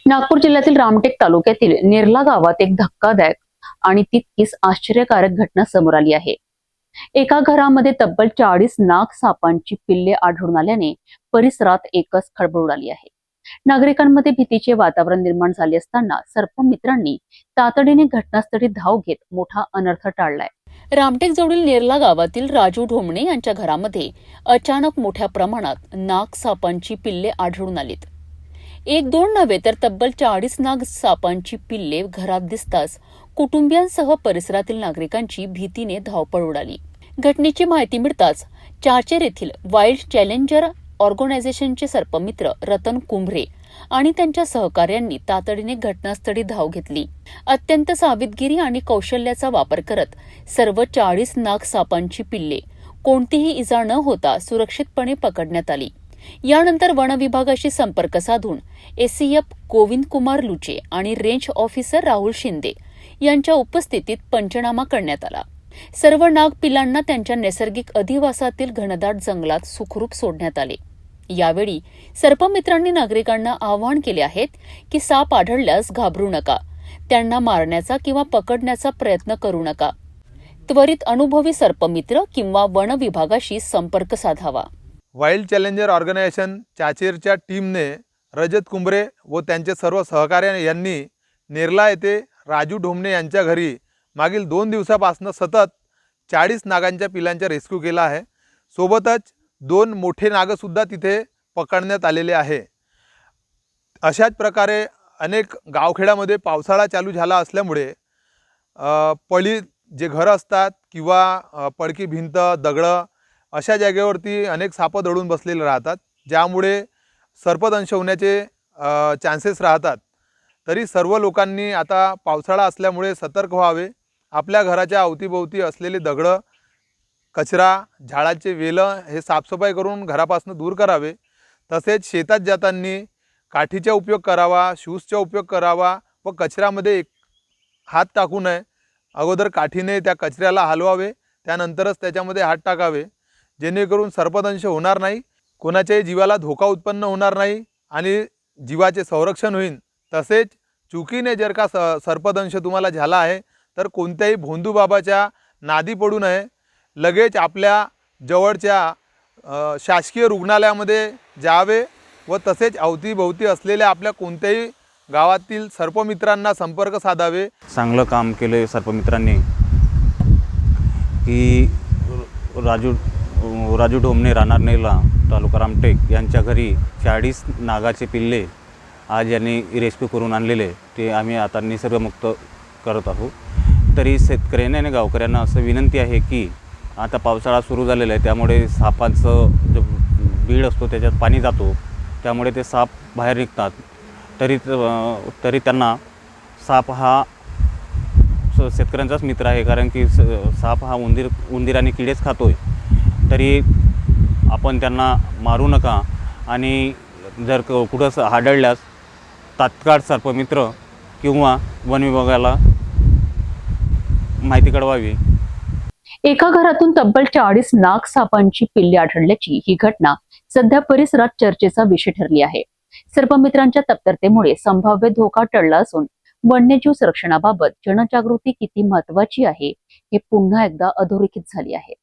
नागपूर जिल्ह्यातील रामटेक तालुक्यातील नेरला गावात एक धक्कादायक आणि तितकीच आश्चर्यकारक घटना समोर आली आहे। एका घरामध्ये तब्बल 40 नाग सापांची पिल्ले आढळून आल्याने परिसरात एकच खळबळ उडाली आहे। नागरिकांमध्ये भीतीचे वातावरण निर्माण झाले असताना सर्पमित्रांनी तातडीने घटनास्थळी धाव घेत मोठा अनर्थ टाळलाय। रामटेक जवळील नेरला गावातील राजू ढोमणे यांच्या घरामध्ये अचानक मोठ्या प्रमाणात नाग सापांची पिल्ले आढळून आलीत। एक दोन नव्हे तर तब्बल 40 नाग सापांची पिल्ले घरात दिसताच कुटुंबियांसह परिसरातील नागरिकांची भीतीने धावपळ उडाली। घटनेची माहिती मिळताच चाचेर येथील वाईल्ड चॅलेंजर ऑर्गनायझेशनचे सर्पमित्र रतन कुंभरे आणि त्यांच्या सहकार्यांनी तातडीने घटनास्थळी धाव घेतली। अत्यंत सावधगिरी आणि कौशल्याचा वापर करत सर्व 40 नाग सापांची पिल्ले कोणतीही इजा न होता सुरक्षितपणे पकडण्यात आली। यानंतर वन विभागाशी संपर्क साधून एसीएफ गोविंद कुमार लुचे आणि रेंज ऑफिसर राहुल शिंदे यांच्या उपस्थितीत पंचनामा करण्यात आला। सर्व नाग पिल्लांना त्यांच्या नैसर्गिक अधिवासातील घनदाट जंगलात सुखरूप सोडण्यात आले। यावेळी सर्पमित्रांनी नागरिकांना आवाहन केले आहेत की साप आढळल्यास घाबरू नका, त्यांना मारण्याचा किंवा पकडण्याचा प्रयत्न करू नका। त्वरित अनुभवी सर्पमित्र किंवा वन विभागाशी संपर्क साधावा। वाईल्ड चॅलेंजर ऑर्गनायझेशन चाचेरच्या टीमने रजत कुंभरे व त्यांचे सर्व सहकारी यांनी नेरला येथे राजू ढोमणे यांच्या घरी मागील 2 दिवसापासून सतत 40 नागांच्या पिलांचा रेस्क्यू केला आहे। सोबतच 2 मोठे नागसुद्धा तिथे पकडण्यात आलेले आहे। अशाच प्रकारे अनेक गावखेड्यामध्ये पावसाळा चालू झाला असल्यामुळे पडी जे घर असतात किंवा पडकी भिंत दगडं अशा जागेवरती अनेक साप दडून बसलेले राहतात, ज्यामुळे सर्पदंश होण्याचे चान्सेस राहतात। तरी सर्व लोकांनी आता पावसाळा असल्यामुळे सतर्क व्हावे। आपल्या घराच्या अवतीभोवती असलेले दगडं, कचरा, झाडाचे वेलं हे साफसफाई करून घरापासून दूर करावे। तसेच शेतात जाताना काठीचा उपयोग करावा, शूजचा उपयोग करावा व कचऱ्यामध्ये हात टाकू नये। अगोदर काठीने त्या कचऱ्याला हलवावे, त्यानंतरच त्याच्यामध्ये हात टाकावे, जेणेकरून सर्पदंश होणार नाही, कोणाच्याही जीवाला धोका उत्पन्न होणार नाही आणि जीवाचे संरक्षण होईल। तसेच चुकीने जर का सर्पदंश तुम्हाला झाला आहे तर कोणत्याही भोंदू बाबाच्या नादी पडू नये। लगेच आपल्या जवळच्या शासकीय रुग्णालयामध्ये जावे व तसेच अवतीभोवती असलेल्या आपल्या कोणत्याही गावातील सर्पमित्रांना संपर्क साधावे। चांगलं काम केलं सर्पमित्रांनी की राजू ढोमणे राहणार नेरला तालुका रामटेक यांच्या घरी 40 नागाचे पिल्ले आज यांनी रेस्क्यू करून आणलेले ते आम्ही आता निसर्गमुक्त करत आहोत। तरी शेतकऱ्यांना आणि गावकऱ्यांना असं विनंती आहे की आता पावसाळा सुरू झालेला आहे, त्यामुळे सापांचं जो बीड असतो त्याच्यात पाणी जातो, त्यामुळे ते साप बाहेर निघतात। तरी त्यांना साप हा शेतकऱ्यांचाच मित्र आहे, कारण की साप हा उंदीर आणि किडेच खातोय। तरी आपण त्यांना मारू नका आणि जर कुठं आढळल्यास तात्काळ सर्पमित्र किंवा वन विभागाला माहिती कळवावी। एका घरातून तब्बल 40 नाग सापांची पिल्ले आढळल्याची ही घटना सध्या परिसरात चर्चेचा विषय ठरली आहे। सर्पमित्रांच्या तत्परतेमुळे संभाव्य धोका टळला असून वन्यजीव संरक्षणाबाबत जनजागृती किती महत्त्वाची आहे हे पुन्हा एकदा अधोरेखित झाली आहे।